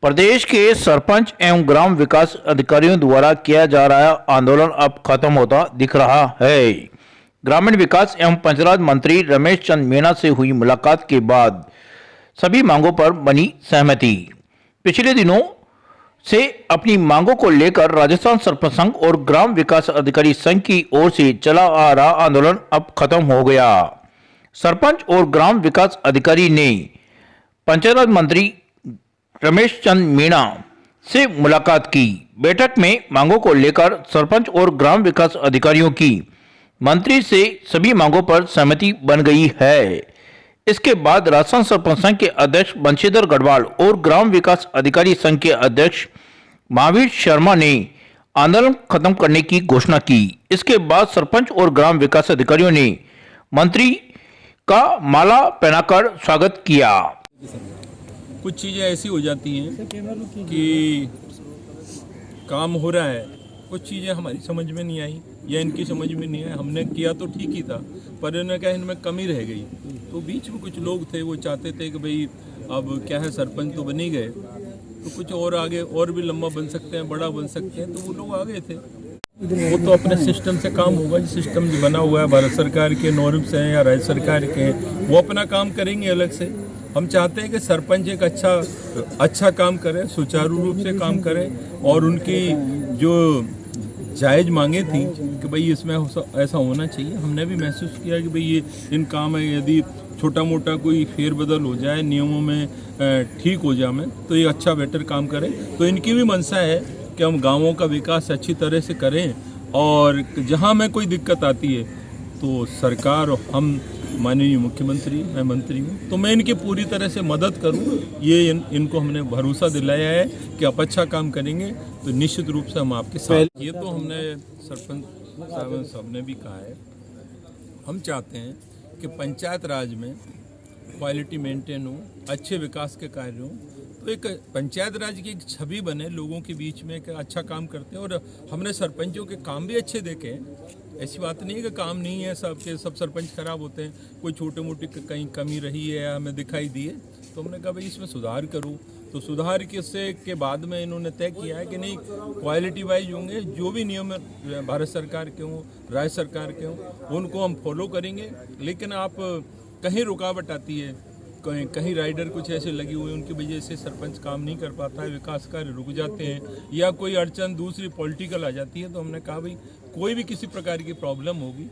प्रदेश के सरपंच एवं ग्राम विकास अधिकारियों द्वारा किया जा रहा आंदोलन अब खत्म होता दिख रहा है। ग्रामीण विकास एवं पंचायत मंत्री रमेश चंद मीणा से हुई मुलाकात के बाद सभी मांगों पर बनी सहमति। पिछले दिनों से अपनी मांगों को लेकर राजस्थान सरपंच संघ और ग्राम विकास अधिकारी संघ की ओर से चला आ रहा आंदोलन अब खत्म हो गया। सरपंच और ग्राम विकास अधिकारी ने पंचायत मंत्री रमेश चंद मीणा से मुलाकात की। बैठक में मांगों को लेकर सरपंच और ग्राम विकास अधिकारियों की मंत्री से सभी मांगों पर सहमति बन गई है। इसके बाद राजस्थान सरपंच संघ के अध्यक्ष बंशीधर गढ़वाल और ग्राम विकास अधिकारी संघ के अध्यक्ष महावीर शर्मा ने आंदोलन खत्म करने की घोषणा की। इसके बाद सरपंच और ग्राम विकास अधिकारियों ने मंत्री का माला पहनाकर स्वागत किया। कुछ चीज़ें ऐसी हो जाती हैं कि काम हो रहा है, कुछ चीज़ें हमारी समझ में नहीं आई या इनकी समझ में नहीं आई। हमने किया तो ठीक ही था, पर इन्होंने कहा इनमें कमी रह गई। तो बीच में कुछ लोग थे, वो चाहते थे कि भाई अब क्या है, सरपंच तो बन ही गए तो कुछ और आगे और भी लंबा बन सकते हैं, बड़ा बन सकते हैं, तो वो लोग आ गए थे। वो तो अपने सिस्टम से काम होगा, जो सिस्टम जो बना हुआ है भारत सरकार के नॉर्म्स हैं या राज्य सरकार के, वो अपना काम करेंगे अलग से। हम चाहते हैं कि सरपंच एक अच्छा काम करे, सुचारू रूप से काम करे और उनकी जो जायज़ मांगे थी कि भाई इसमें ऐसा होना चाहिए, हमने भी महसूस किया कि भाई ये इन काम में यदि छोटा मोटा कोई फेरबदल हो जाए, नियमों में ठीक हो जाए तो ये अच्छा बेटर काम करें। तो इनकी भी मंशा है कि हम गाँवों का विकास अच्छी तरह से करें और जहाँ में कोई दिक्कत आती है तो सरकार और हम माननीय मुख्यमंत्री, मैं मंत्री हूँ, तो मैं इनकी पूरी तरह से मदद करूँ। ये इनको हमने भरोसा दिलाया है कि आप अच्छा काम करेंगे तो निश्चित रूप से हम आपके साथ। ये तो हमने सरपंच साहब ने भी कहा है, हम चाहते हैं कि पंचायत राज में क्वालिटी मेंटेन हो, अच्छे विकास के कार्य हों, तो एक पंचायत राज की एक छवि बने लोगों के बीच में कि अच्छा काम करते हैं। और हमने सरपंचों के काम भी अच्छे देखे हैं, ऐसी बात नहीं है कि काम नहीं है, सब सरपंच खराब होते हैं। कोई छोटे मोटी कहीं कमी रही है हमें दिखाई दी है तो हमने कहा भाई इसमें सुधार करो। तो सुधार के बाद में इन्होंने तय किया है कि नहीं, क्वालिटी वाइज होंगे, जो भी नियम भारत सरकार के हों, राज्य सरकार के हों, उनको हम फॉलो करेंगे। लेकिन आप कहीं रुकावट आती है, कहीं राइडर कुछ ऐसे लगी हुई, उनकी वजह से सरपंच काम नहीं कर पाता है, विकास कार्य रुक जाते हैं या कोई अड़चन दूसरी पॉलिटिकल आ जाती है, तो हमने कहा भाई कोई भी किसी प्रकार की प्रॉब्लम होगी,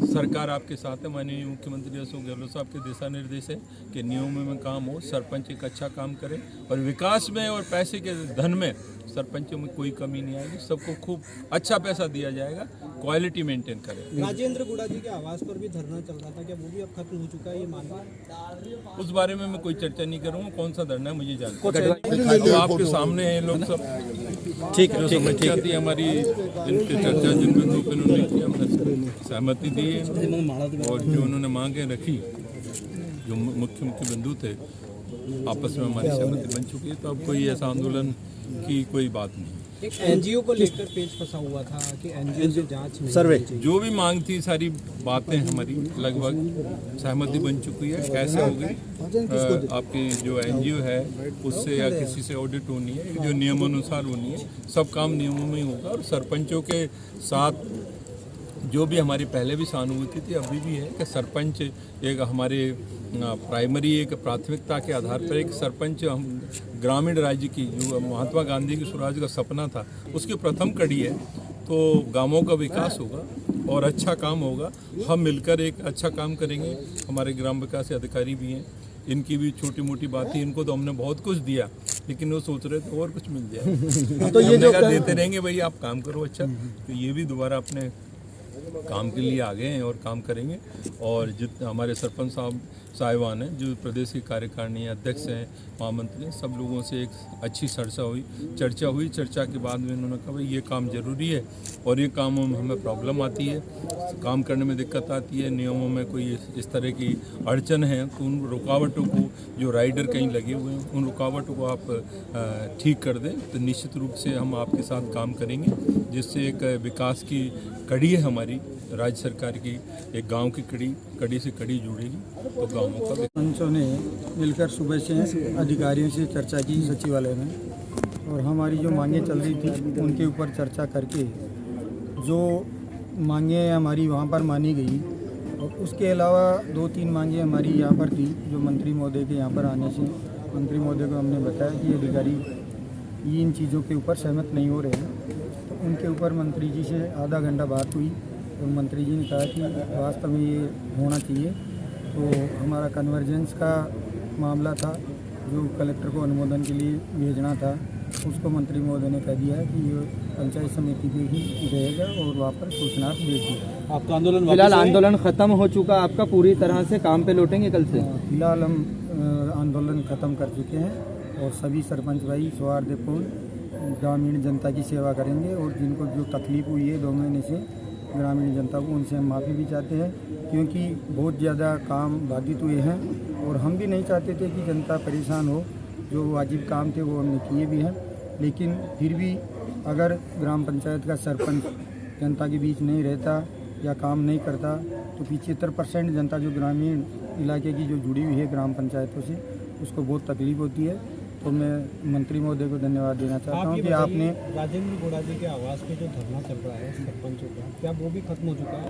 सरकार आपके साथ है। माननीय मुख्यमंत्री अशोक गहलोत साहब के दिशा निर्देश है कि नियमों में काम हो, सरपंच एक अच्छा काम करे और विकास में और पैसे के धन में सरपंचों में कोई कमी नहीं आएगी, सबको खूब अच्छा पैसा दिया जाएगा, क्वालिटी मेंटेन करें। राजेंद्र गुड़ा जी के आवास पर भी धरना चल रहा था, क्या वो भी अब खत्म हो चुका है, ये मानना? उस बारे में मैं कोई चर्चा नहीं करूँगा, कौन सा धरना है मुझे जानना। तो आपके सामने हैं लोग सब, ठीक है, समस्या थी हमारी, इनकी चर्चा जिन बिंदु पर उन्होंने की, हमने सहमति दी है और जो उन्होंने मांगे रखी, जो मुख्य बिंदु थे, आपस में हमारी सहमति बन चुकी है। तो अब कोई ऐसा आंदोलन की कोई बात नहीं। एक एनजीओ को लेकर पेच फंसा हुआ था कि एनजीओ से जांच सर्वे, जो भी मांग थी सारी बातें हमारी लगभग सहमति बन चुकी है। कैसे होगी आपकी जो एनजीओ है उससे या किसी से ऑडिट होनी है, जो नियमानुसार होनी है, सब काम नियमों में ही होगा। और सरपंचों के साथ जो भी हमारी पहले भी सहानुभूति थी, अभी भी है कि सरपंच एक हमारे प्राइमरी एक प्राथमिकता के आधार पर एक सरपंच हम ग्रामीण राज्य की, जो महात्मा गांधी की स्वराज का सपना था, उसकी प्रथम कड़ी है। तो गांवों का विकास होगा और अच्छा काम होगा, हम मिलकर एक अच्छा काम करेंगे। हमारे ग्राम विकास अधिकारी भी हैं, इनकी भी छोटी मोटी बात थी, इनको तो हमने बहुत कुछ दिया, लेकिन वो सोच रहे थे और कुछ मिल जाए तो ये जो देते रहेंगे भाई आप काम करो अच्छा, तो ये भी दोबारा अपने काम के लिए आ गए हैं और काम करेंगे। और जितने हमारे सरपंच साहिबान हैं, जो प्रदेश की कार्यकारिणी अध्यक्ष हैं, महामंत्री हैं, सब लोगों से एक अच्छी चर्चा हुई। चर्चा के बाद में उन्होंने कहा भाई ये काम ज़रूरी है और ये कामों में हमें प्रॉब्लम आती है, काम करने में दिक्कत आती है, नियमों में कोई इस तरह की अड़चन है, तो उन रुकावटों को, जो राइडर कहीं लगे हुए हैं, उन रुकावटों को आप ठीक कर दें तो निश्चित रूप से हम आपके साथ काम करेंगे, जिससे एक विकास की कड़ी है हमारी राज्य सरकार की, एक गांव की कड़ी से कड़ी जुड़ेगी तो गांव कामों का। पंचों ने मिलकर सुबह से अधिकारियों से चर्चा की सचिवालय में, और हमारी जो मांगें चल रही थी उनके ऊपर चर्चा करके जो मांगें हमारी वहाँ पर मानी गई, और उसके अलावा 2-3 मांगें हमारी यहाँ पर थी जो मंत्री महोदय के यहाँ पर आने से मंत्री महोदय को हमने बताया कि अधिकारी ये इन चीज़ों के ऊपर सहमत नहीं हो रहे हैं। तो उनके ऊपर मंत्री जी से आधा घंटा बात हुई और मंत्री जी ने कहा कि वास्तव में ये होना चाहिए। तो हमारा कन्वर्जेंस का मामला था जो कलेक्टर को अनुमोदन के लिए भेजना था, उसको मंत्री महोदय ने कह दिया है कि ये पंचायत समिति पे ही रहेगा और वहाँ पर सूचना भेज दी। आपका आंदोलन फिलहाल आंदोलन खत्म हो चुका, आपका पूरी तरह से काम पे लौटेंगे कल से? फिलहाल हम आंदोलन ख़त्म कर चुके हैं और सभी सरपंच भाई सौहार्दपूर्ण ग्रामीण जनता की सेवा करेंगे, और जिनको जो तकलीफ हुई है 2 महीने से ग्रामीण जनता को, उनसे हम माफ़ी भी चाहते हैं क्योंकि बहुत ज़्यादा काम बाधित हुए हैं और हम भी नहीं चाहते थे कि जनता परेशान हो। जो वाजिब काम थे वो हमने किए भी हैं, लेकिन फिर भी अगर ग्राम पंचायत का सरपंच जनता के बीच नहीं रहता या काम नहीं करता तो 75% जनता जो ग्रामीण इलाके की जो जुड़ी हुई है ग्राम पंचायतों से, उसको बहुत तकलीफ होती है। तो मैं मंत्री महोदय को धन्यवाद देना चाहता हूँ कि आपने राजेंद्र गोड़ा जी के आवास पे जो धरना चल रहा है सरपंचों का, क्या वो भी खत्म हो चुका है?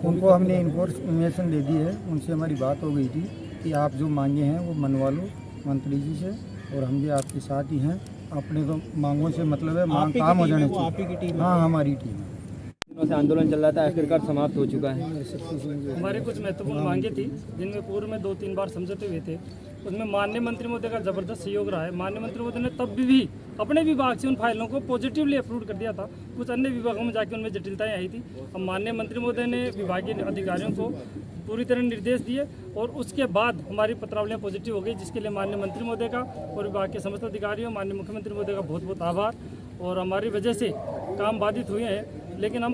उनको हमने इन्फॉर्मेशन दे दी है, उनसे हमारी बात हो गई थी कि आप जो मांगे हैं वो मनवा लो मंत्री जी से, और हम भी आपके साथ ही हैं। अपने तो मांगों से मतलब है मांग काम हो जाने आप ही की चाहिए। टीम हाँ, हमारी टीम है। दिनों से आंदोलन चल रहा था, आखिरकार समाप्त हो चुका है। हमारी कुछ महत्वपूर्ण मांगे थी जिनमें पूर्व में 2-3 बार समझौते हुए थे। उसमें माननीय मंत्री महोदय का जबरदस्त सहयोग रहा है। माननीय मंत्री महोदय ने तब भी अपने विभाग से उन फाइलों को पॉजिटिवली अप्रूव कर दिया था। कुछ अन्य विभागों में जाके उनमें जटिलताएं आई थी। अब माननीय मंत्री महोदय ने विभागीय अधिकारियों को पूरी तरह निर्देश दिए और उसके बाद हमारी पत्रावलियाँ पॉजिटिव हो गई, जिसके लिए माननीय मंत्री महोदय का और विभाग के समस्त अधिकारियों, माननीय मुख्यमंत्री महोदय का बहुत बहुत आभार। और हमारी वजह से काम बाधित हुए हैं, लेकिन हम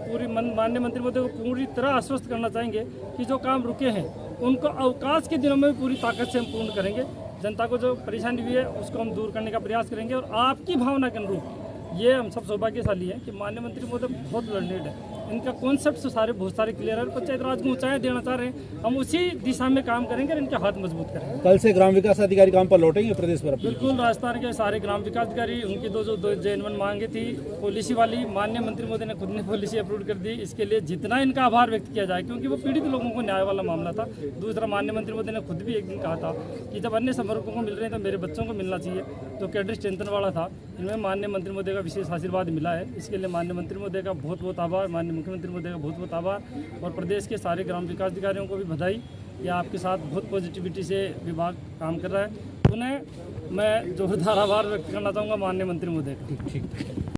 माननीय मंत्री महोदय को पूरी तरह आश्वस्त करना चाहेंगे कि जो काम रुके हैं उनको अवकाश के दिनों में भी पूरी ताकत से हम पूर्ण करेंगे। जनता को जो परेशानी हुई है उसको हम दूर करने का प्रयास करेंगे, और आपकी भावना के अनुरूप ये हम सब सौभाग्यशाली हैं कि माननीय मंत्री महोदय बहुत लर्नेड है। इनका कॉन्सेप्ट सारे बहुत सारे क्लियर है। पंचायत राज को ऊंचाई देना चाह रहे हैं, हम उसी दिशा में काम करेंगे और इनके हाथ मजबूत करेंगे। कल से ग्राम विकास अधिकारी काम पर लौटेंगे प्रदेश भर? बिल्कुल, राजस्थान के सारे ग्राम विकास अधिकारी, उनकी दो जेनवन मांगे थी पॉलिसी वाली, माननीय मंत्री महोदय ने खुद ने पॉलिसी अप्रूव कर दी। इसके लिए जितना इनका आभार व्यक्त किया जाए, क्योंकि वो पीड़ित लोगों को न्याय वाला मामला था। दूसरा, माननीय मंत्री महोदय ने खुद भी एक दिन कहा था कि जब अन्य समर्पकों को मिल रहे हैं तो मेरे बच्चों को मिलना चाहिए, तो कैडर स्ट्रेंथन वाला था। इनमें माननीय मंत्री महोदय का विशेष आशीर्वाद मिला है। इसके लिए माननीय मंत्री महोदय का बहुत बहुत आभार, माननीय मुख्यमंत्री महोदय का बहुत बहुत आभार, और प्रदेश के सारे ग्राम विकास अधिकारियों को भी बधाई। या आपके साथ बहुत पॉजिटिविटी से विभाग काम कर रहा है। उन्हें मैं जोरदार आभार व्यक्त करना चाहूँगा माननीय मंत्री महोदय का। ठीक।